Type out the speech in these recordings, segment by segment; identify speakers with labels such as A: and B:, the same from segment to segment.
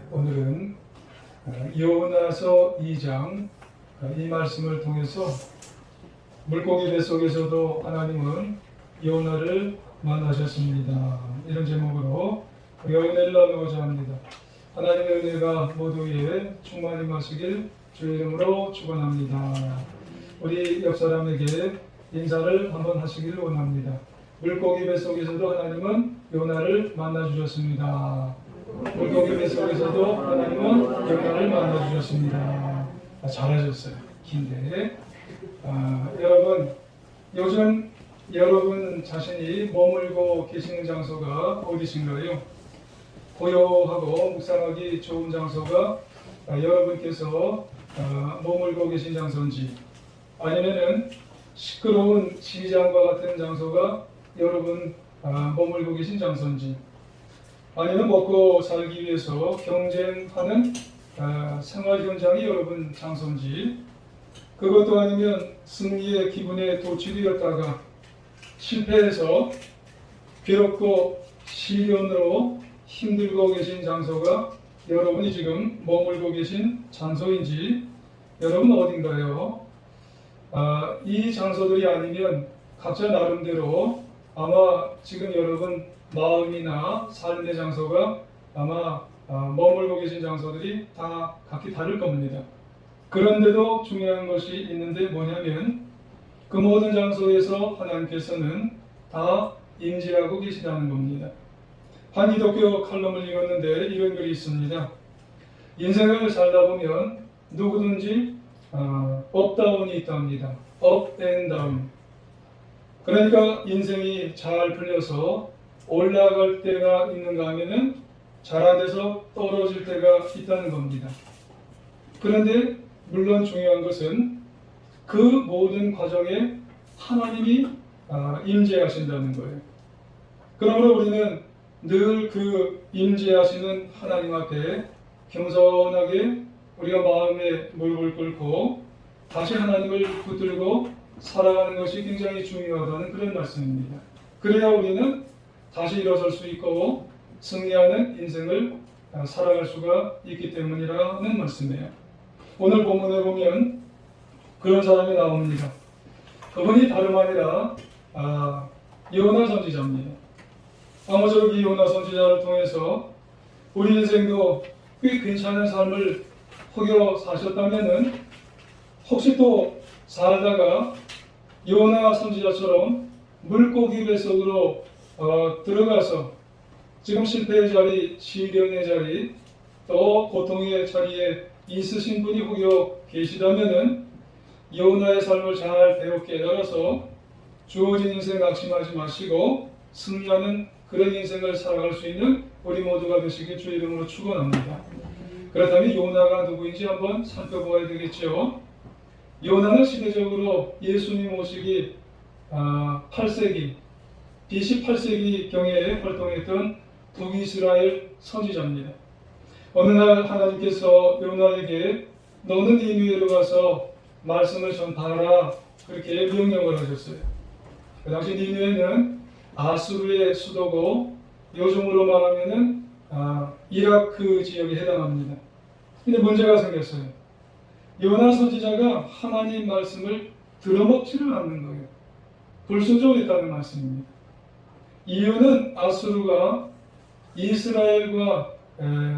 A: 오늘은 요나서 2장 이 말씀을 통해서 물고기 뱃속에서도 하나님은 요나를 만나셨습니다. 이런 제목으로 우리가 은혜를 나누고자 합니다. 하나님의 은혜가 모두 위에 충만히 마시길 주의 이름으로 축원합니다. 우리 옆 사람에게 인사를 한번 하시기를 원합니다. 물고기 뱃속에서도 하나님은 요나를 만나주셨습니다. 물고기 뱃속에서도 하나님은 요나를 만나주셨습니다. 잘하셨어요. 긴데 여러분, 요즘 여러분 자신이 머물고 계시는 장소가 어디신가요? 고요하고 묵상하기 좋은 장소가 여러분께서 머물고 계신 장소인지, 아니면은 시끄러운 시장과 같은 장소가 여러분 머물고 계신 장소인지, 아니면 먹고 살기 위해서 경쟁하는 생활 현장이 여러분 장소인지, 그것도 아니면 승리의 기분에 도취되었다가 실패해서 괴롭고 시련으로 힘들고 계신 장소가 여러분이 지금 머물고 계신 장소인지, 여러분 어딘가요? 이 장소들이 아니면 각자 나름대로 아마 지금 여러분 마음이나 삶의 장소가 아마 머물고 계신 장소들이 다 각기 다를 겁니다. 그런데도 중요한 것이 있는데 뭐냐면 그 모든 장소에서 하나님께서는 다 임재하고 계시다는 겁니다. 한 기독교 칼럼을 읽었는데 이런 글이 있습니다. 인생을 살다 보면 누구든지 업다운이 있답니다. 업 앤 다운. 그러니까 인생이 잘 풀려서 올라갈 때가 있는가 하면은 잘 안 돼서 떨어질 때가 있다는 겁니다. 그런데 물론 중요한 것은 그 모든 과정에 하나님이 임재하신다는 거예요. 그러므로 우리는 늘 그 임재하시는 하나님 앞에 겸손하게 우리가 마음의 무릎을 꿇고 다시 하나님을 붙들고 살아가는 것이 굉장히 중요하다는 그런 말씀입니다. 그래야 우리는 다시 일어설 수 있고 승리하는 인생을 살아갈 수가 있기 때문이라는 말씀이에요. 오늘 본문에 보면 그런 사람이 나옵니다. 그분이 다름 아니라 요나 선지자입니다. 아무쪼록 이 요나 선지자를 통해서 우리 인생도 꽤 괜찮은 삶을 혹여 사셨다면은 혹시 또 살다가 요나 선지자처럼 물고기 뱃속으로 들어가서 지금 실패의 자리, 시련의 자리, 또 고통의 자리에 있으신 분이 혹여 계시다면은 요나의 삶을 잘 배워 깨달아서 주어진 인생 낙심하지 마시고 승리하는 그런 인생을 살아갈 수 있는 우리 모두가 되시길 주의 이름으로 축원합니다. 그렇다면 요나가 누구인지 한번 살펴보아야 되겠죠. 요나는 시대적으로 예수님 오시기 8세기, BC 8세기경에 활동했던 북이스라엘 선지자입니다. 어느 날 하나님께서 요나에게 너는 니느웨로 가서 말씀을 전파하라, 그렇게 명령을 하셨어요. 그 당시 니느웨는 아수르의 수도고 요즘으로 말하면은 이라크 지역에 해당합니다. 근데 문제가 생겼어요. 요나 선지자가 하나님 말씀을 들어먹지를 않는 거예요. 불순종했다는 말씀입니다. 이유는 아수르가 이스라엘과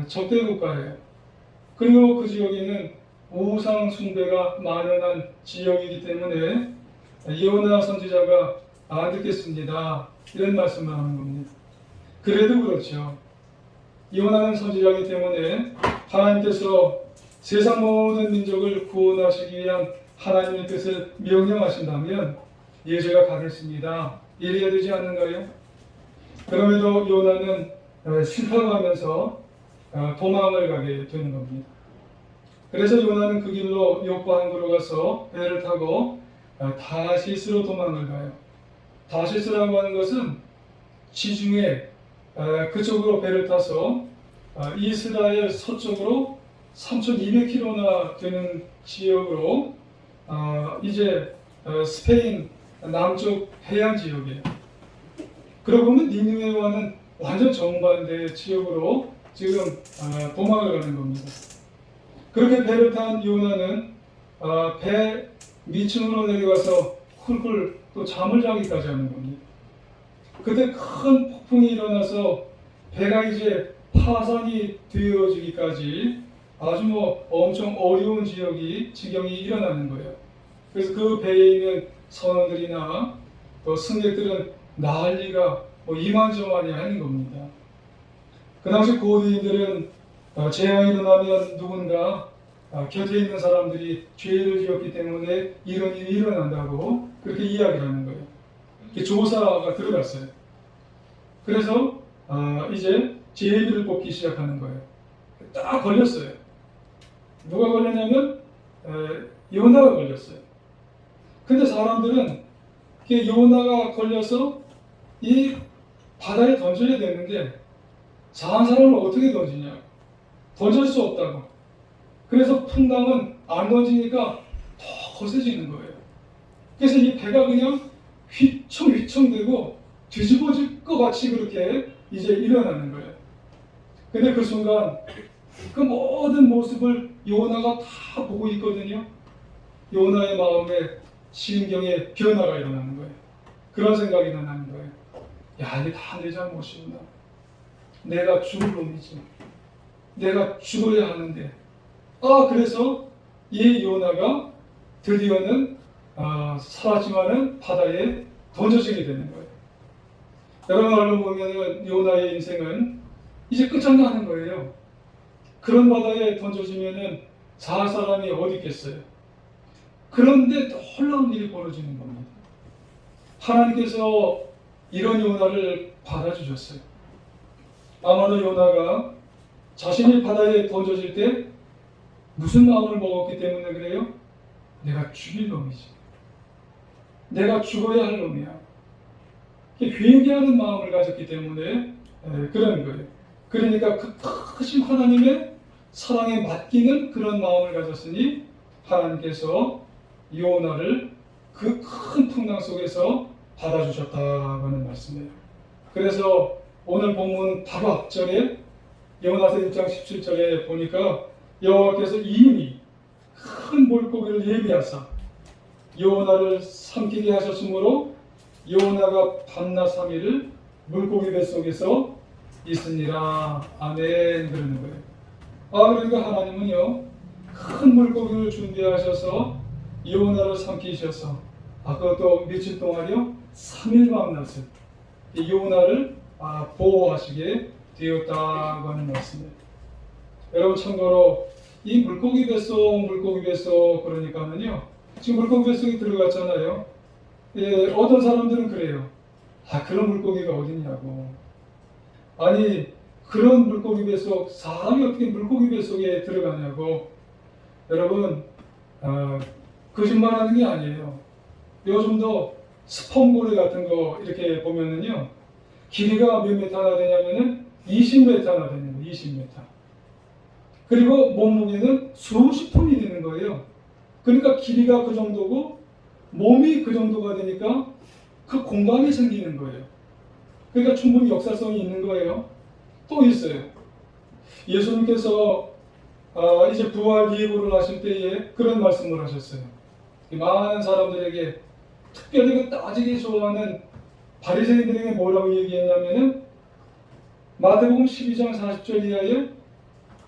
A: 적대국가예요. 그리고 그 지역에는 우상 숭배가 만연한 지역이기 때문에 요나 선지자가 안 듣겠습니다, 이런 말씀을 하는 겁니다. 그래도 그렇죠. 요나는 선지자이기 때문에 하나님께서 세상 모든 민족을 구원하시기 위한 하나님의 뜻을 명령하신다면 예, 제가 가겠습니다, 이래야 되지 않는가요? 그럼에도 요나는 실패하면서 도망을 가게 되는 겁니다. 그래서 요나는 그 길로 요파 항구로 가서 배를 타고 다시스로 도망을 가요. 다시스라고 하는 것은 지중해 그쪽으로 배를 타서 이스라엘 서쪽으로 3,200km나 되는 지역으로 이제 스페인 남쪽 해안 지역이에요. 그러고 보면 니느웨와는 완전 정반대의 지역으로 지금 도망을 가는 겁니다. 그렇게 배를 탄 요나는 배 밑층으로 내려가서 훌훌 또 잠을 자기까지 하는 겁니다. 그때 큰 폭풍이 일어나서 배가 이제 파산이 되어지기까지 아주 엄청 어려운 지경이 일어나는 거예요. 그래서 그 배에 있는 선원들이나 또 승객들은 난리가 이만저만이 아닌 겁니다. 그 당시 고대인들은 재앙이 일어나면 누군가 곁에 있는 사람들이 죄를 지었기 때문에 이런 일이 일어난다고 그렇게 이야기를 하는 거예요. 조사가 들어갔어요. 그래서 이제 제비를 뽑기 시작하는 거예요. 딱 걸렸어요. 누가 걸렸냐면 요나가 걸렸어요. 근데 사람들은 요나가 걸려서 이 바다에 던져야 되는데 상한 사람을 어떻게 던지냐? 던질 수 없다고. 그래서 풍랑은 안 던지니까 더 거세지는 거예요. 그래서 이 배가 그냥 휘청휘청되고 뒤집어질 것 같이 그렇게 이제 일어나는 거예요. 근데 그 순간 그 모든 모습을 요나가 다 보고 있거든요. 요나의 마음에 심경에 변화가 일어나는 거예요. 그런 생각이 일어나는 거예요. 야, 이게 다 내 잘못이구나. 내가 죽을 놈이지. 내가 죽어야 하는데. 그래서 이 요나가 드디어는 살았지만은 바다에 던져지게 되는 거예요. 여러 말로 보면은 요나의 인생은 이제 끝장나는 거예요. 그런 바다에 던져지면은 살 사람이 어디 있겠어요? 그런데 놀라운 일이 벌어지는 겁니다. 하나님께서 이런 요나를 받아주셨어요. 아마도 요나가 자신이 바다에 던져질 때 무슨 마음을 먹었기 때문에 그래요? 내가 죽일 놈이지. 내가 죽어야 할 놈이야. 회개하는 마음을 가졌기 때문에 그런 거예요. 그러니까 그 크신 하나님의 사랑에 맡기는 그런 마음을 가졌으니 하나님께서 요나를 그 큰 풍랑 속에서 받아주셨다고 하는 말씀이에요. 그래서 오늘 본문 바로 앞절에 요나서 1장 17절에 보니까 여호와께서 이미 큰 물고기를 예비하사 요나를 삼키게 하셨으므로 요나가 밤낮 3일을 물고기 뱃속에서 있으니라. 아멘. 그러는 거예요. 그러니까 하나님은요 큰 물고기를 준비하셔서 요나를 삼키셔서 그것도 며칠 동안이요 3일 밤낮을 요나를 보호하시게 되었다고 하는 말씀이에요. 여러분 참고로 이 물고기 뱃속 그러니까는요 지금 물고기 뱃속에 들어갔잖아요. 어떤 사람들은 그래요. 그런 물고기가 어딨냐고. 아니 그런 물고기 뱃속 사람이 어떻게 물고기 뱃속에 들어가냐고. 여러분 거짓말하는 게 아니에요. 요즘도 스펀고래 같은 거 이렇게 보면은요 길이가 몇 메타나 되냐면은 20m나 되는 거예요. 20m. 그리고 몸무게는 수십 톤이 되는 거예요. 그러니까 길이가 그 정도고 몸이 그 정도가 되니까 그 공간이 생기는 거예요. 그러니까 충분히 역사성이 있는 거예요. 또 있어요. 예수님께서 이제 부활 예고를 하실 때에 그런 말씀을 하셨어요. 많은 사람들에게 특별히 그 따지기 좋아하는 바리새인들에게 뭐라고 얘기했냐면은 마태복음 12장 40절 이하에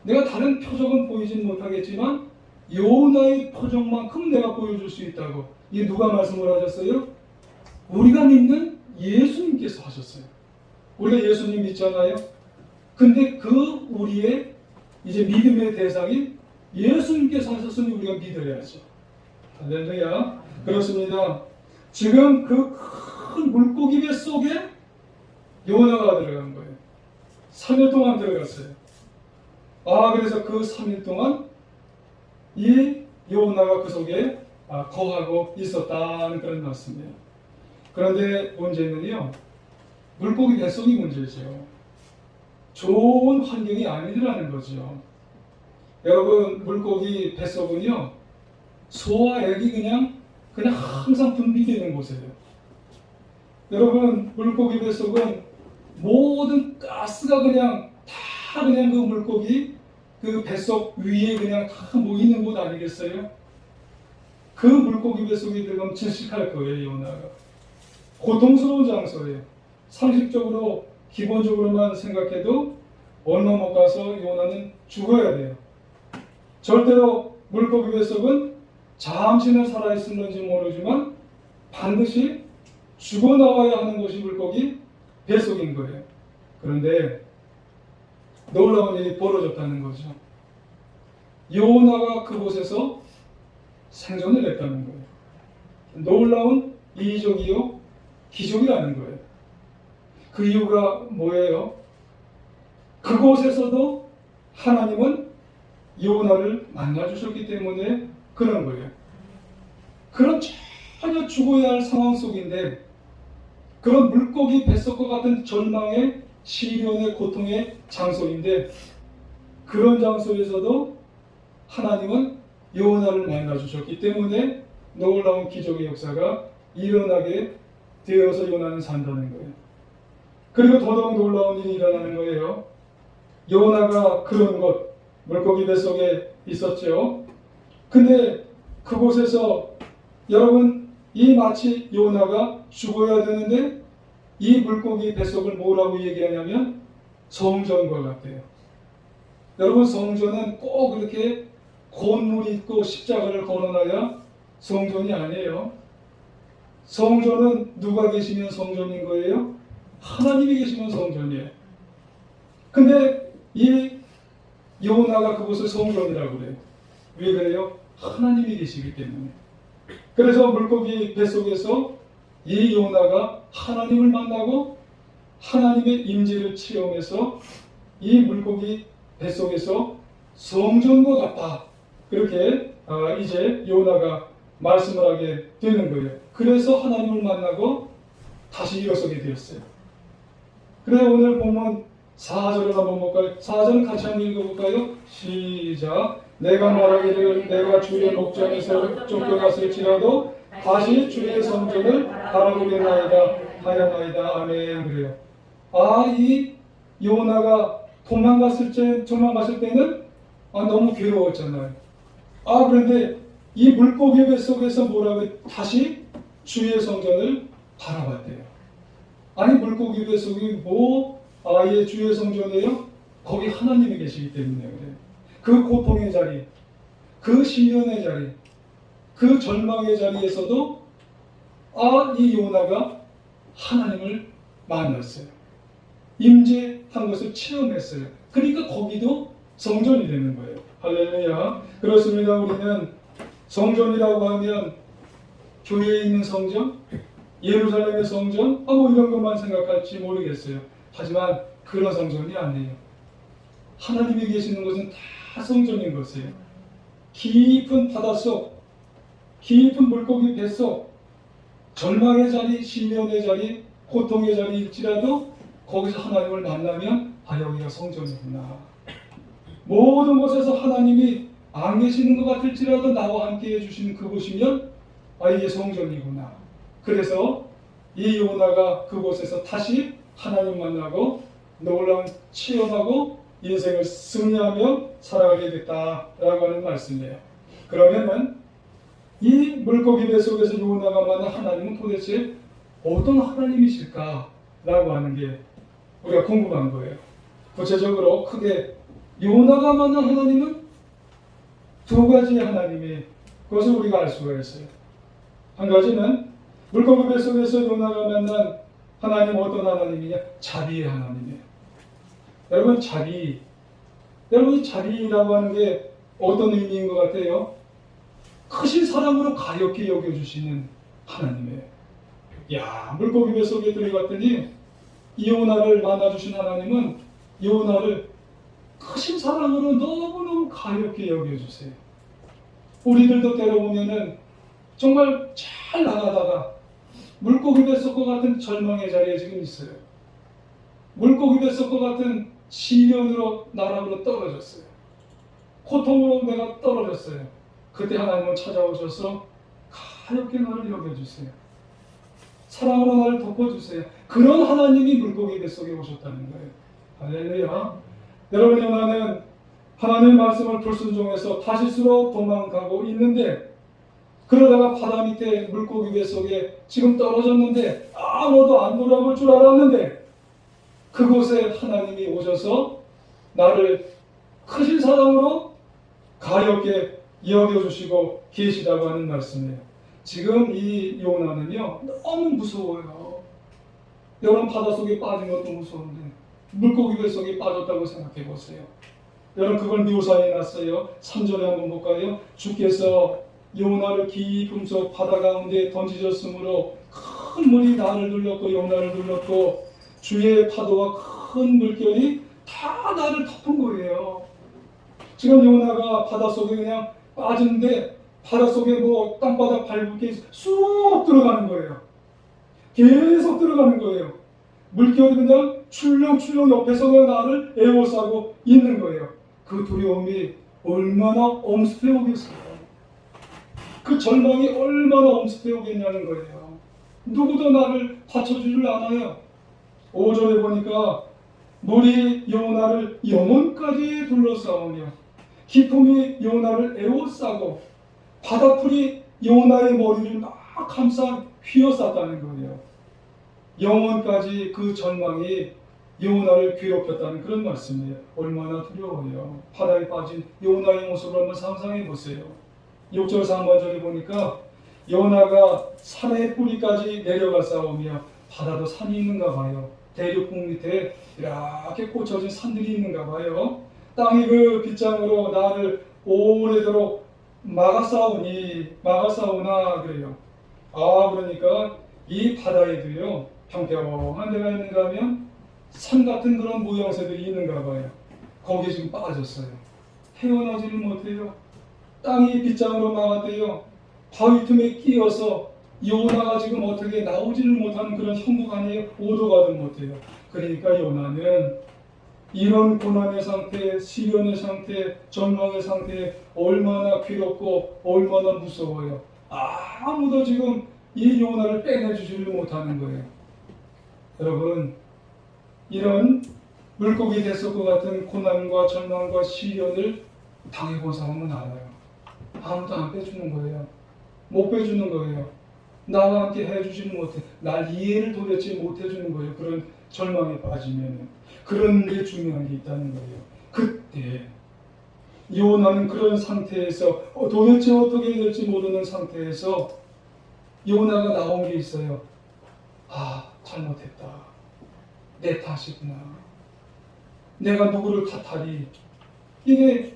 A: 내가 다른 표적은 보이진 못하겠지만 요나의 표적만큼 내가 보여줄 수 있다고. 이게 누가 말씀을 하셨어요? 우리가 믿는 예수님께서 하셨어요. 우리가 예수님 믿잖아요. 근데 그 우리의 이제 믿음의 대상인 예수님께서 하셨으니 우리가 믿어야죠. 할렐루야. 그렇습니다. 지금 그 큰 물고기 배 속에 요나가 들어간 거예요. 3일 동안 들어갔어요. 그래서 그 3일 동안 이 요나가 그 속에 거하고 있었다는 그런 말씀이에요. 그런데 문제는요, 물고기 뱃속이 문제죠. 좋은 환경이 아니라는 거죠. 여러분, 물고기 뱃속은요, 소와 액이 그냥 항상 분비되는 곳이에요. 여러분, 물고기 뱃속은 모든 가스가 그냥 다 그냥 그 물고기 그 뱃속 위에 그냥 다 모이는 곳 아니겠어요? 그 물고기 뱃속에 들어가면 질식할 거예요, 요나가. 고통스러운 장소예요. 상식적으로 기본적으로만 생각해도 얼마 못 가서 요나는 죽어야 돼요. 절대로 물고기 뱃속은 잠시는 살아있을는지 모르지만 반드시 죽어나와야 하는 것이 물고기 뱃속인 거예요. 그런데 놀라운 일이 벌어졌다는 거죠. 요나가 그곳에서 생존을 했다는 거예요. 놀라운 이적이요 기적이라는 거예요. 그 이유가 뭐예요? 그곳에서도 하나님은 요나를 만나주셨기 때문에 그런 거예요. 그런 전혀 죽어야 할 상황 속인데, 그런 물고기 뱃속과 같은 절망의 시련의 고통의 장소인데, 그런 장소에서도 하나님은 요나를 만나주셨기 때문에 놀라운 기적의 역사가 일어나게 되어서 요나는 산다는 거예요. 그리고 더더욱 놀라운 일이 일어나는 거예요. 요나가 그런 곳, 물고기 뱃속에 있었죠. 근데 그곳에서 여러분, 이 마치 요나가 죽어야 되는데 이 물고기 뱃속을 뭐라고 얘기하냐면 성전과 같아요. 여러분, 성전은 꼭 이렇게 건물이 있고 십자가를 걸어놔야 성전이 아니에요. 성전은 누가 계시면 성전인 거예요? 하나님이 계시면 성전이에요. 근데 이 요나가 그곳을 성전이라고 그래요. 왜 그래요? 하나님이 계시기 때문에. 그래서 물고기 뱃속에서 이 요나가 하나님을 만나고 하나님의 임재를 체험해서 이 물고기 뱃속에서 성전과 같다. 그렇게 이제 요나가 말씀을 하게 되는 거예요. 그래서 하나님을 만나고 다시 일어서게 되었어요. 그래, 오늘 보면 4절을 한번 볼까요? 4절 같이 한번 읽어볼까요? 시작. 내가 말하기를 내가 주의 목전에서 쫓겨갔을지라도 다시 주의 성전을 바라보겠나이다 하였나이다. 아멘. 그래요. 이 요나가 도망갔을 때는 너무 괴로웠잖아요. 그런데 이 물고기 뱃속에서 뭐라고 다시 주의 성전을 바라봤대요. 아니, 물고기 뱃속이 아예 주의 성전이에요? 거기 하나님이 계시기 때문에 그래요. 그 고통의 자리, 그 시련의 자리, 그 절망의 자리에서도 이 요나가 하나님을 만났어요. 임재한 것을 체험했어요. 그러니까 거기도 성전이 되는 거예요. 할렐루야. 그렇습니다. 우리는 성전이라고 하면 교회에 있는 성전, 예루살렘의 성전, 이런 것만 생각할지 모르겠어요. 하지만 그런 성전이 아니에요. 하나님이 계시는 것은 다 성전인 것이에요. 깊은 바닷속, 깊은 물고기 뱃속, 절망의 자리, 시련의 자리, 고통의 자리일지라도 거기서 하나님을 만나면 여기가 성전이구나. 모든 곳에서 하나님이 안 계시는 것 같을지라도 나와 함께 해주시는 그곳이면 이게 성전이구나. 그래서 이 요나가 그곳에서 다시 하나님 만나고 놀라운 체험하고 인생을 승리하며 살아가게 됐다라고 하는 말씀이에요. 그러면은 이 물고기 뱃속에서 요나가 만난 하나님은 도대체 어떤 하나님이실까라고 하는 게 우리가 궁금한 거예요. 구체적으로 크게 요나가 만난 하나님은 두 가지의 하나님이 그것을 우리가 알 수가 있어요. 한 가지는 물고기 뱃속에서 요나가 만난 하나님 어떤 하나님이냐? 자비의 하나님이에요. 여러분, 여러분, 이 자비라고 하는 게 어떤 의미인 것 같아요? 크신 사랑으로 가볍게 여겨주시는 하나님이에요. 물고기 뱃속에 들어갔더니 요나를 만나주신 하나님은 요나를 크신 사랑으로 너무너무 가볍게 여겨주세요. 우리들도 때려보면은 정말 잘 나가다가 물고기 뱃속과 같은 절망의 자리에 지금 있어요. 물고기 뱃속과 같은 시련으로 나락으로 떨어졌어요. 고통으로 내가 떨어졌어요. 그때 하나님은 찾아오셔서 가볍게 나를 여겨주세요. 사랑으로 나를 덮어주세요. 그런 하나님이 물고기 뱃속에 오셨다는 거예요. 할렐루야. 여러분, 요나는 하나님의 말씀을 불순종해서 다시스로 도망가고 있는데, 그러다가 바다 밑에 물고기 배 속에 지금 떨어졌는데 아무도 안 돌아볼 줄 알았는데, 그곳에 하나님이 오셔서 나를 크신 사랑으로 가볍게 여겨주시고 계시다고 하는 말씀이에요. 지금 이 요나는요, 너무 무서워요. 여러분, 바닷속에 빠진 것도 무서운데 물고기 배 속에 빠졌다고 생각해 보세요. 여러분, 그걸 묘사해 놨어요. 3절에 한번 볼까요? 주께서 요나를 깊은 속 바다 가운데 던지셨으므로 큰 물이 나를 눌렀고 요나를 눌렀고 주의 파도와 큰 물결이 다 나를 덮은 거예요. 지금 요나가 바닷속에 그냥 빠지는데 바닷속에 뭐 땅바닥 밟을게 쑥 들어가는 거예요. 계속 들어가는 거예요. 물결이 그냥 출렁출렁 옆에서 나를 에워싸고 있는 거예요. 그 두려움이 얼마나 엄습해 오겠어요. 그 절망이 얼마나 엄습해 오겠냐는 거예요. 누구도 나를 받쳐주질 않아요. 5절에 보니까 물이 요나를 영혼까지 둘러싸우며 기품이 요나를 에워싸고 바닷풀이 요나의 머리를 막 감싸 휘어쌌다는 거예요. 영혼까지 그 절망이 요나를 괴롭혔다는 그런 말씀이에요. 얼마나 두려워요. 바다에 빠진 요나의 모습을 한번 상상해 보세요. 6절 상반절에 보니까 요나가 산의 뿌리까지 내려가 싸우며 바다도 산이 있는가 봐요. 대륙봉 밑에 이렇게 꽂혀진 산들이 있는가 봐요. 땅이 그 빗장으로 나를 오래도록 막아싸우나 그래요. 그러니까 이 바다에도요, 평평한 데가 있는가 하면 산 같은 그런 모양새들이 있는가 봐요. 거기에 지금 빠졌어요. 헤어나지를 못해요. 땅이 빗장으로 막았대요. 바위 틈에 끼어서 요나가 지금 어떻게 나오지를 못하는 그런 형국 안에 오도가도 못해요. 그러니까 요나는 이런 고난의 상태, 시련의 상태, 절망의 상태에 얼마나 괴롭고 얼마나 무서워요. 아무도 지금 이 요나를 빼내주지를 못하는 거예요. 여러분, 이런 물고기 뱃속 같은 고난과 절망과 시련을 당해본 사람은 알아요. 아무도 안 빼주는 거예요. 못 빼주는 거예요. 나와 함께 해주지는 못해. 날 이해를 도대체 못해주는 거예요. 그런 절망에 빠지면. 그런 게 중요한 게 있다는 거예요. 그때 요나는 그런 상태에서 도대체 어떻게 해야 될지 모르는 상태에서 요나가 나온 게 있어요. 잘못했다. 내 탓이구나. 내가 누구를 탓하리. 이게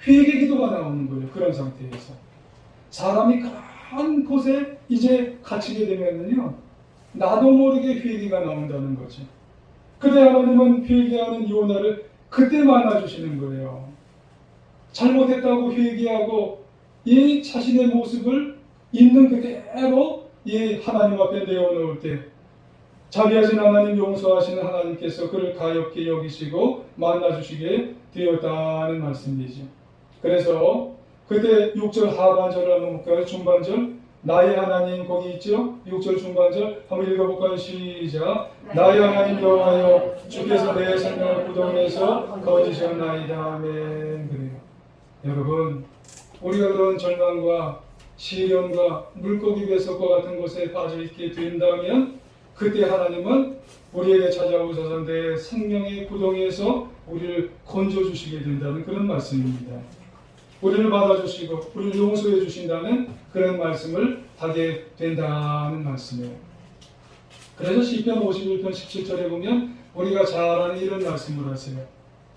A: 회개 기도가 나오는 거예요. 그런 상태에서. 사람이 큰 곳에 이제 갇히게 되면요, 나도 모르게 회개가 나온다는 거죠. 그때 하나님은 회개하는 요나를 그때 만나주시는 거예요. 잘못했다고 회개하고 이 자신의 모습을 있는 그대로 이 하나님 앞에 내어놓을 때 자비하신 하나님, 용서하시는 하나님께서 그를 가엾게 여기시고 만나주시게 되었다는 말씀이죠. 그래서 그때 6절 하반절을 한번 볼까요? 중반절. 나의 하나님, 거기 있죠? 6절 중반절 한번 읽어볼까요? 시작. 나의 하나님 여호와여, 주께서 내 생명을 구덩이에서 거두셨나이다. 아멘. 그래요. 여러분, 우리가 그런 절망과 시련과 물고기 뱃속과 같은 곳에 빠져있게 된다면 그때 하나님은 우리에게 찾아오셔서 내 생명의 구덩이에서 우리를 건져주시게 된다는 그런 말씀입니다. 우리를 받아주시고 우리를 용서해 주신다는 그런 말씀을 하게 된다는 말씀이에요. 그래서 시편 51편 17절에 보면 우리가 잘 아는 이런 말씀을 하세요.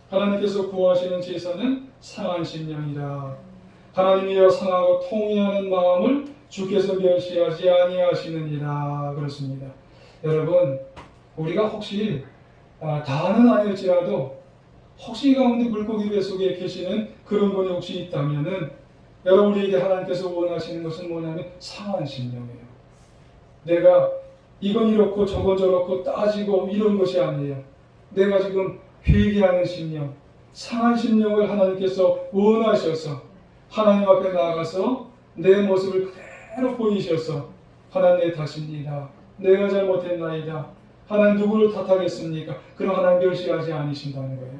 A: 하나님께서 구하시는 제사는 상한 심령이라. 하나님이여 상하고 통회하는 마음을 주께서 멸시하지 아니하시느니라. 그렇습니다. 여러분, 우리가 혹시 다는 아닐지라도 혹시 가운데 물고기 뱃속에 계시는 그런 분이 혹시 있다면은 여러분, 우리에게 하나님께서 원하시는 것은 뭐냐면 상한 심령이에요. 내가 이건 이렇고 저건 저렇고 따지고 이런 것이 아니에요. 내가 지금 회개하는 심령, 상한 심령을 하나님께서 원하셔서 하나님 앞에 나아가서 내 모습을 그대로 보이셔서 하나님 내 탓입니다. 내가 잘못했나이다. 하나님 누구를 탓하겠습니까? 그럼 하나님 멸시하지 않으신다는 거예요.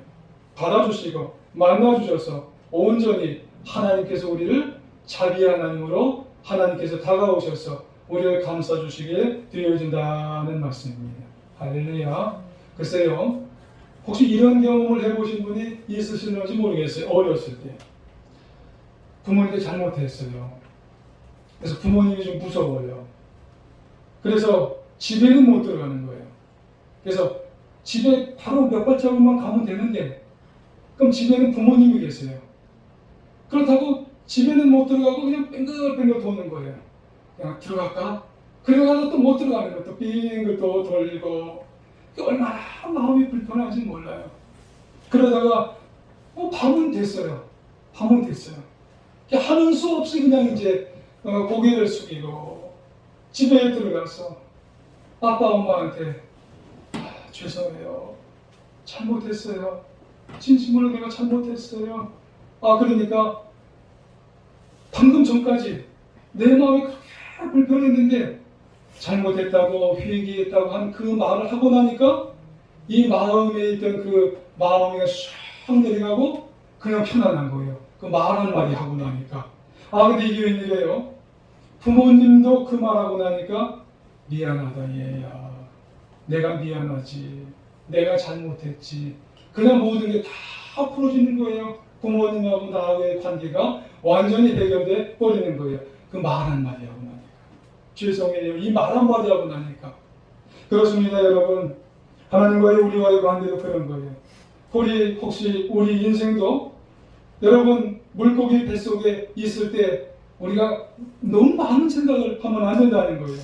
A: 받아주시고 만나주셔서 온전히 하나님께서 우리를 자비 하나님으로 하나님께서 다가오셔서 우리를 감싸주시게 되어진다는 말씀입니다. 할렐루야. 글쎄요, 혹시 이런 경험을 해보신 분이 있으신지 모르겠어요. 어렸을 때 부모님께 잘못했어요. 그래서 부모님이 좀 무서워요. 그래서 집에는 못 들어가는 거예요. 그래서 집에 바로 몇 발자국만 가면 되는데, 그럼 집에는 부모님이 계세요. 그렇다고 집에는 못 들어가고 그냥 뱅글뱅글 도는 거예요. 그냥 들어갈까? 그러다가 또 못 들어가는 것도 빙글 또 돌리고, 얼마나 마음이 불편한지 몰라요. 그러다가 밤은 됐어요. 밤은 됐어요. 하는 수 없이 그냥 이제 고개를 숙이고 집에 들어가서 아빠 엄마한테 죄송해요. 잘못했어요. 진심으로 내가 잘못했어요. 그러니까 방금 전까지 내 마음이 그렇게 불편했는데 잘못했다고 회개했다고 한 그 말을 하고 나니까 이 마음에 있던 그 마음이 샥 내려가고 그냥 편안한 거예요. 그 말 한마디 하고 나니까. 근데 이게 웬일이에요? 부모님도 그 말하고 나니까 미안하다 얘야. 내가 미안하지. 내가 잘못했지. 그냥 모든 게 다 풀어지는 거예요. 부모님하고 나의 관계가 완전히 해결돼 버리는 거예요. 그 말 한마디 하고 나니까. 죄송해요. 이 말 한마디 하고 나니까. 그렇습니다, 여러분. 하나님과의 우리와의 관계도 그런 거예요. 혹시 우리 인생도 여러분 물고기 뱃속에 있을 때 우리가 너무 많은 생각을 하면 안 된다는 거예요.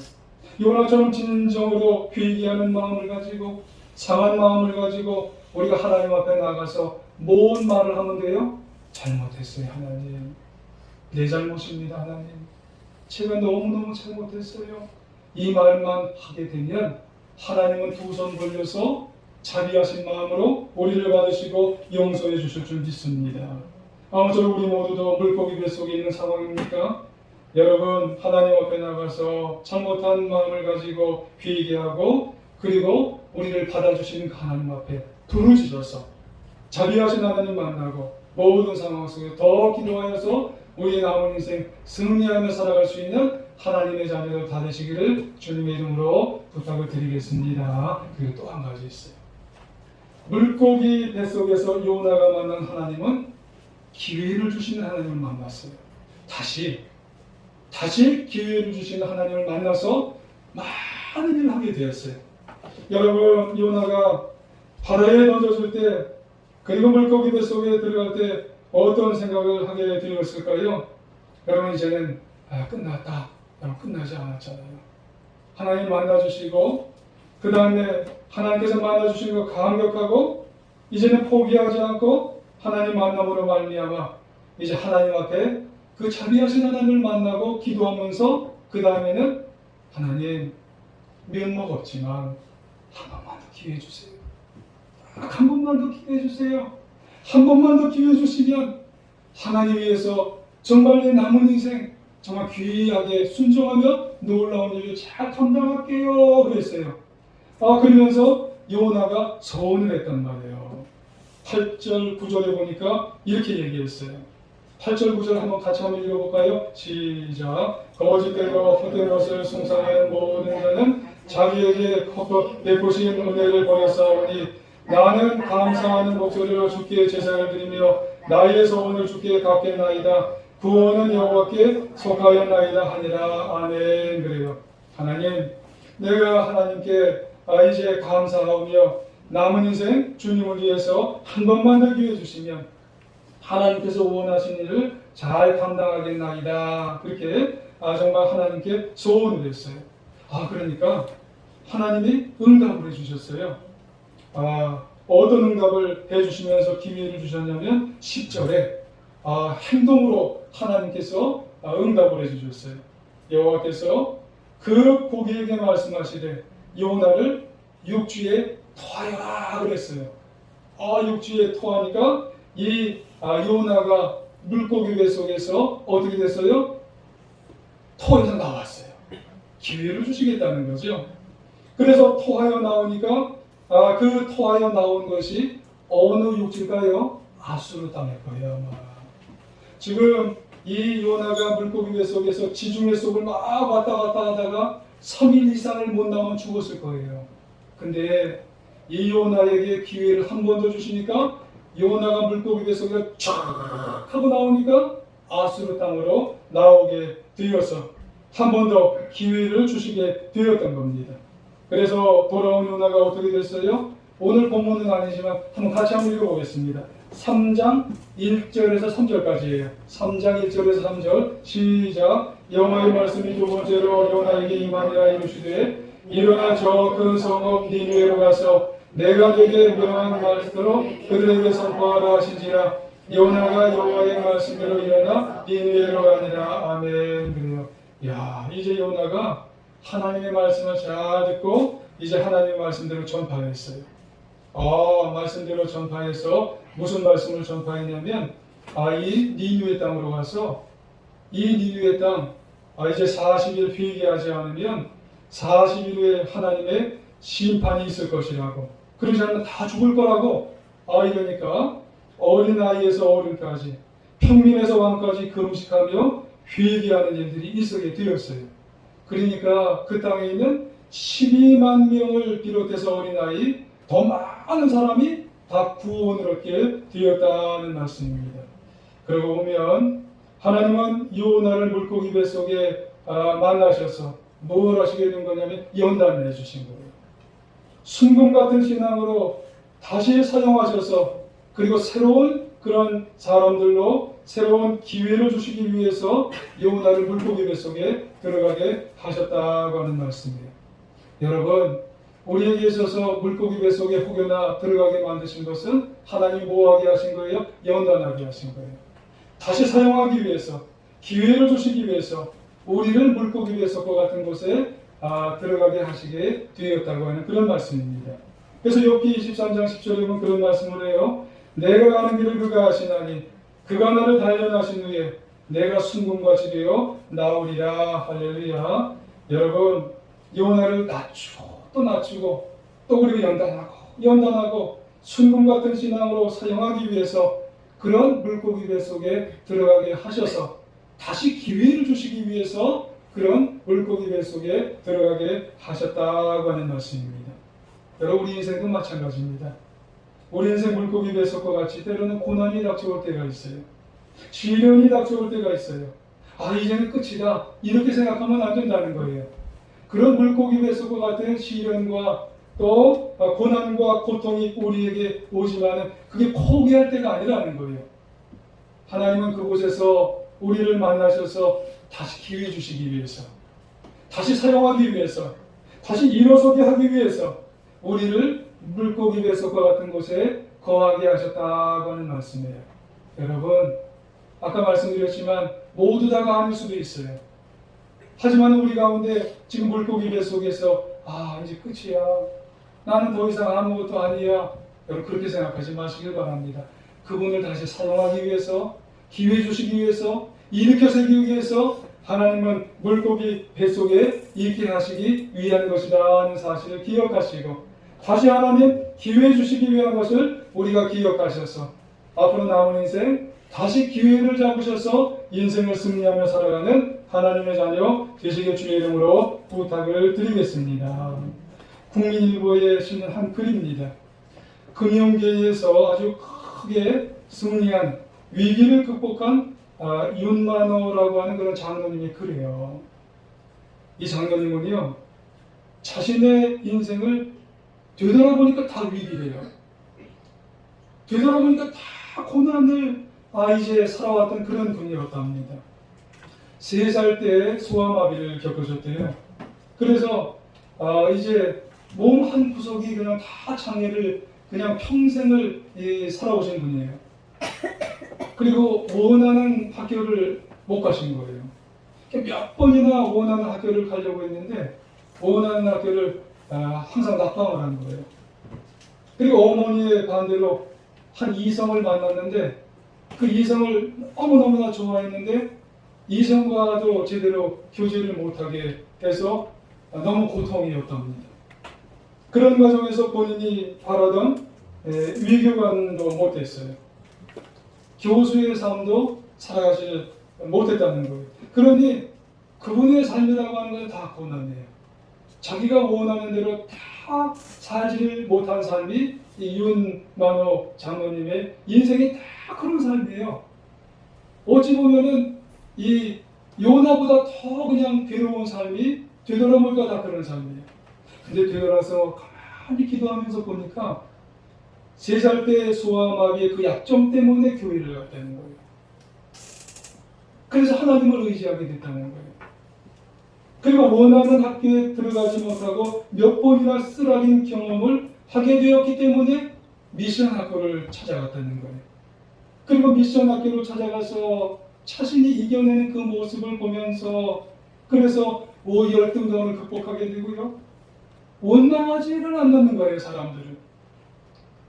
A: 요나처럼 진정으로 회개하는 마음을 가지고 상한 마음을 가지고 우리가 하나님 앞에 나가서 뭔 말을 하면 돼요? 잘못했어요, 하나님. 내 잘못입니다, 하나님. 제가 너무너무 잘못했어요. 이 말만 하게 되면 하나님은 두 손 벌려서 자비하신 마음으로 우리를 받으시고 용서해 주실 줄 믿습니다. 아무쪼록 우리 모두도 물고기 뱃속에 있는 상황입니까? 여러분, 하나님 앞에 나가서 잘못한 마음을 가지고 회개하고 그리고 우리를 받아주시는 하나님 앞에 부르짖어서 자비하신 하나님 만나고 모든 상황 속에 더 기도하여서 우리의 남은 인생 승리하며 살아갈 수 있는 하나님의 자녀들 다 되시기를 주님의 이름으로 부탁을 드리겠습니다. 그리고 또 한 가지 있어요. 물고기 뱃속에서 요나가 만난 하나님은 기회를 주시는 하나님을 만났어요. 다시 기회를 주시는 하나님을 만나서 많은 일을 하게 되었어요. 여러분, 요나가 바다에 던져질 때 그리고 물고기 뱃속에 들어갈 때 어떤 생각을 하게 되었을까요? 여러분, 이제는 끝났다. 끝나지 않았잖아요. 하나님 만나주시고 그 다음에 하나님께서 만나주신 거 감격하고 이제는 포기하지 않고 하나님 만남으로 말미암아 이제 하나님 앞에 그 자비하신 하나님을 만나고 기도하면서 그 다음에는 하나님 면목 없지만 한 번만 더 기회 주세요. 한 번만 더 기회 주세요. 한 번만 더 기회 주시면 하나님 위해서 정말 내 남은 인생 정말 귀하게 순종하며 놀라운 일을 잘 감당할게요 그랬어요. 그러면서 요나가 서원을 했단 말이에요. 8절 9절에 보니까 이렇게 얘기했어요. 8절 9절 한번 같이 한번 읽어볼까요? 시작. 거짓되고 헛된 것을 숭상하는 모든 자는 자기에게 베푸신 은혜를 버렸사오니 나는 감사하는 목소리로 주께 제사를 드리며 나의 소원을 주께 갚겠나이다. 구원은 여호와께 속하였나이다 하니라. 아멘. 그래요. 하나님, 내가 하나님께 이제 감사하며 남은 인생 주님을 위해서 한 번만 더 기회 주시면 하나님께서 원하신 일을 잘 감당하겠나이다. 그렇게 정말 하나님께 소원을 했어요. 그러니까 하나님이 응답을 해주셨어요. 어떤 응답을 해주시면서 기회를 주셨냐면 10절에 행동으로 하나님께서 응답을 해주셨어요. 여호와께서 그 고기에게 말씀하시되 요나를 육지에 토하여라 그랬어요. 육지에 토하니까 이 요나가 물고기 뱃속에서 어떻게 됐어요? 토해서 나왔어요. 기회를 주시겠다는 거죠. 그래서 토하여 나오니까 그 토하여 나온 것이 어느 육지일까요? 아수르 땅일 거예요, 아마. 지금 이 요나가 물고기 배 속에서 지중해 속을 막 왔다 갔다 하다가 3일 이상을 못 나오면 죽었을 거예요. 근데 이 요나에게 기회를 한 번 더 주시니까 요나가 물고기 배 속에 쫙 하고 나오니까 아수르 땅으로 나오게 되어서 한 번 더 기회를 주시게 되었던 겁니다. 그래서 돌아온 요나가 어떻게 됐어요? 오늘 본문은 아니지만 같이 한번 읽어보겠습니다. 3장 1절에서 3절까지예요. 3장 1절에서 3절 시작. 여호와의 말씀이 두 번째로 요나에게 임하니라 이르시되 일어나 저 큰 성읍 니느웨로 가서 내가 네게 명한 말씀대로 그들에게 선포하라 하신지라. 요나가 여호와의 말씀대로 일어나 니느웨로 가니라. 아멘. 그래요. 야, 이제 요나가 하나님의 말씀을 잘 듣고 이제 하나님의 말씀대로 전파했어요. 말씀대로 전파해서 무슨 말씀을 전파했냐면 이 니느웨 땅으로 가서 이 니느웨 땅 이제 40일 회개하지 않으면 40일 후에 하나님의 심판이 있을 것이라고, 그러지 않으면 다 죽을 거라고 이러니까 어린아이에서 어른까지 평민에서 왕까지 금식하며 회개하는 일들이 있게 되었어요. 그러니까 그 땅에 있는 12만 명을 비롯해서 어린아이 더 많은 사람이 다 구원을 얻게 되었다는 말씀입니다. 그러고 보면 하나님은 요나를 물고기 뱃속에 만나셔서 뭘 하시게 된 거냐면 연단을 해주신 거예요. 순금 같은 신앙으로 다시 사용하셔서 그리고 새로운 그런 사람들로 새로운 기회를 주시기 위해서 요나를 물고기 뱃속에 들어가게 하셨다고 하는 말씀이에요. 여러분, 우리에게 있어서 물고기 뱃속에 혹여나 들어가게 만드신 것은 하나님이 뭐하게 하신 거예요? 연단하게 하신 거예요. 다시 사용하기 위해서, 기회를 주시기 위해서 우리를 물고기 뱃속과 같은 곳에 들어가게 하시게 되었다고 하는 그런 말씀입니다. 그래서 욥기 23장 10절에 보면 그런 말씀을 해요. 내가 가는 길을 그가 아시나니 그가 나를 단련하신 후에 내가 순금같이 되어 나오리라. 할렐루야. 여러분, 요나를 낮추고 또 낮추고 또 그리고 연단하고 순금 같은 신앙으로 사용하기 위해서 그런 물고기 배 속에 들어가게 하셔서 다시 기회를 주시기 위해서 그런 물고기 배 속에 들어가게 하셨다고 하는 말씀입니다. 여러분, 우리 인생도 마찬가지입니다. 우리 인생 물고기 배 속과 같이 때로는 고난이 닥쳐올 때가 있어요. 시련이 닥쳐올 때가 있어요. 이제는 끝이다, 이렇게 생각하면 안 된다는 거예요. 그런 물고기 배 속과 같은 시련과 또 고난과 고통이 우리에게 오지만은 그게 포기할 때가 아니라는 거예요. 하나님은 그곳에서 우리를 만나셔서 다시 기회 주시기 위해서, 다시 사용하기 위해서, 다시 일어서게 하기 위해서 우리를 물고기 배 속과 같은 곳에 거하게 하셨다고 하는 말씀이에요. 여러분, 아까 말씀드렸지만 모두 다가 아닐 수도 있어요. 하지만 우리 가운데 지금 물고기 배 속에서 이제 끝이야, 나는 더 이상 아무것도 아니야, 여러분 그렇게 생각하지 마시길 바랍니다. 그분을 다시 사용하기 위해서, 기회 주시기 위해서, 일으켜 세우기 위해서 하나님은 물고기 배 속에 있게 하시기 위한 것이라는 사실을 기억하시고, 다시 하나님 기회 주시기 위한 것을 우리가 기억하셔서 앞으로 남은 인생 다시 기회를 잡으셔서 인생을 승리하며 살아가는 하나님의 자녀 되시길 주의 이름으로 부탁을 드리겠습니다. 국민일보에 실린 한 글입니다. 금융계에서 아주 크게 승리한, 위기를 극복한 윤만호라고 하는 그런 장로님의 글이에요. 이 장로님은요, 자신의 인생을 되돌아보니까 다 위기래요. 되돌아보니까 다 고난을 이제 살아왔던 그런 분이었답니다. 3살 때 소아마비를 겪으셨대요. 그래서 이제 몸 한 구석이 그냥 다 장애를 그냥 평생을 살아오신 분이에요. 그리고 원하는 학교를 못 가신 거예요. 몇 번이나 원하는 학교를 가려고 했는데 원하는 학교를 항상 낙방을 한 거예요. 그리고 어머니의 반대로 한 이성을 만났는데 그 이성을 너무너무나 좋아했는데 이성과도 제대로 교제를 못하게 해서 너무 고통이었답니다. 그런 과정에서 본인이 바라던 위교관도 못했어요. 교수의 삶도 살아가지 못했다는 거예요. 그러니 그분의 삶이라고 하는 건 다 고난이에요. 자기가 원하는 대로 다 살지를 못한 삶이 이 윤만호 장로님의 인생이 다 그런 삶이에요. 어찌 보면은 이 요나보다 더 그냥 괴로운 삶이 되돌아볼까 다 그런 삶이에요. 근데 되돌아서 가만히 기도하면서 보니까 3살 때 소아마비의 그 약점 때문에 교회를 갔다는 거예요. 그래서 하나님을 의지하게 됐다는 거예요. 그리고 원하는 학교에 들어가지 못하고 몇 번이나 쓰라린 경험을 하게 되었기 때문에 미션 학교를 찾아갔다는 거예요. 그리고 미션 학교를 찾아가서 자신이 이겨내는 그 모습을 보면서 그래서 열등감을 극복하게 되고요. 원망하지를 않는 거예요, 사람들은.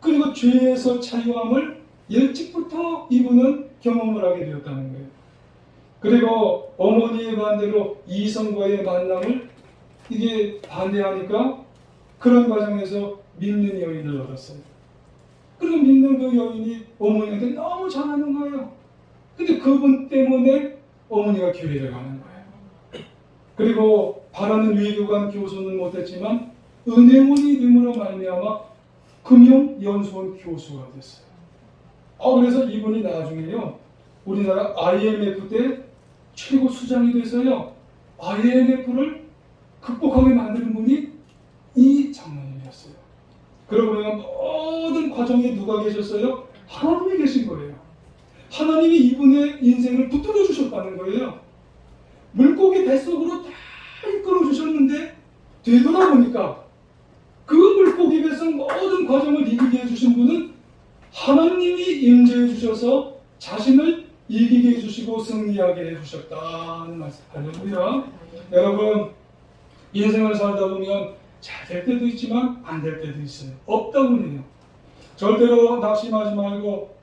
A: 그리고 죄에서 자유함을 일찍부터 이분은 경험을 하게 되었다는 거예요. 그리고 어머니의 반대로 이성과의 만남을 이게 반대하니까 그런 과정에서 믿는 여인을 얻었어요. 그리고 믿는 그 여인이 어머니한테 너무 잘하는 거예요. 근데 그분 때문에 어머니가 교회를 가는 거예요. 그리고 바라는 위교관 교수는 못했지만 은혜원이 이름으로 말미암아 금융연수원 교수가 됐어요. 그래서 이분이 나중에요, 우리나라 IMF 때 최고 수장이 돼서요, IMF를 극복하게 만드는 분이 이 장로님이었어요. 그러고 보면 모든 과정에 누가 계셨어요? 하나님이 계신 거예요. 하나님이 이분의 인생을 붙들어 주셨다는 거예요. 물고기 뱃속으로 다 이끌어 주셨는데 되돌아보니까 그 물고기 뱃속 모든 과정을 이기게 해주신 분은 하나님이 임재해 주셔서 자신을 이기게 해주시고 승리하게 해주셨다는 말씀. 할렐루야. 여러분, 인생을 살다 보면 잘 될 때도 있지만 안 될 때도 있어요. 없다고는 해요. 절대로 낙심하지 말고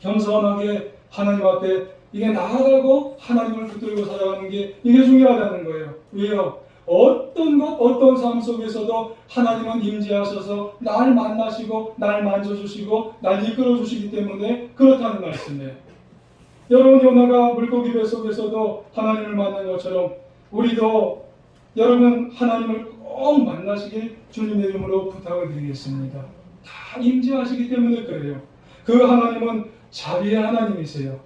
A: 겸손하게 하나님 앞에 이게 나아가고 하나님을 붙들고 살아가는 게 이게 중요하다는 거예요. 왜요? 어떤 삶 속에서도 하나님은 임재하셔서 날 만나시고 날 만져주시고 날 이끌어주시기 때문에 그렇다는 말씀이에요. 여러분, 요나가 물고기 뱃속에서도 하나님을 만난 것처럼 우리도 여러분 하나님을 꼭 만나시길 주님의 이름으로 부탁을 드리겠습니다. 다 임재하시기 때문에 그래요. 그 하나님은 자비의 하나님이세요.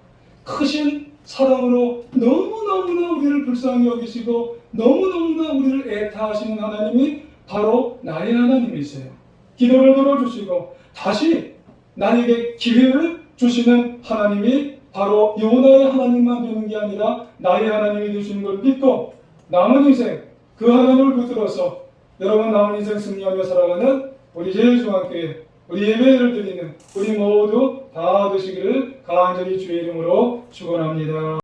A: 크신 사랑으로 너무너무나 우리를 불쌍히 여기시고 너무너무나 우리를 애타하시는 하나님이 바로 나의 하나님이세요. 기도를 들어주시고 다시 나에게 기회를 주시는 하나님이 바로 요나의 하나님만 되는 게 아니라 나의 하나님이 되시는 걸 믿고 남은 인생 그 하나님을 붙들어서 여러분 남은 인생 승리하며 살아가는 우리 제일중앙교회 우리 예배를 드리는 우리 모두 다 되시기를 간절히 주의 이름으로 축원합니다.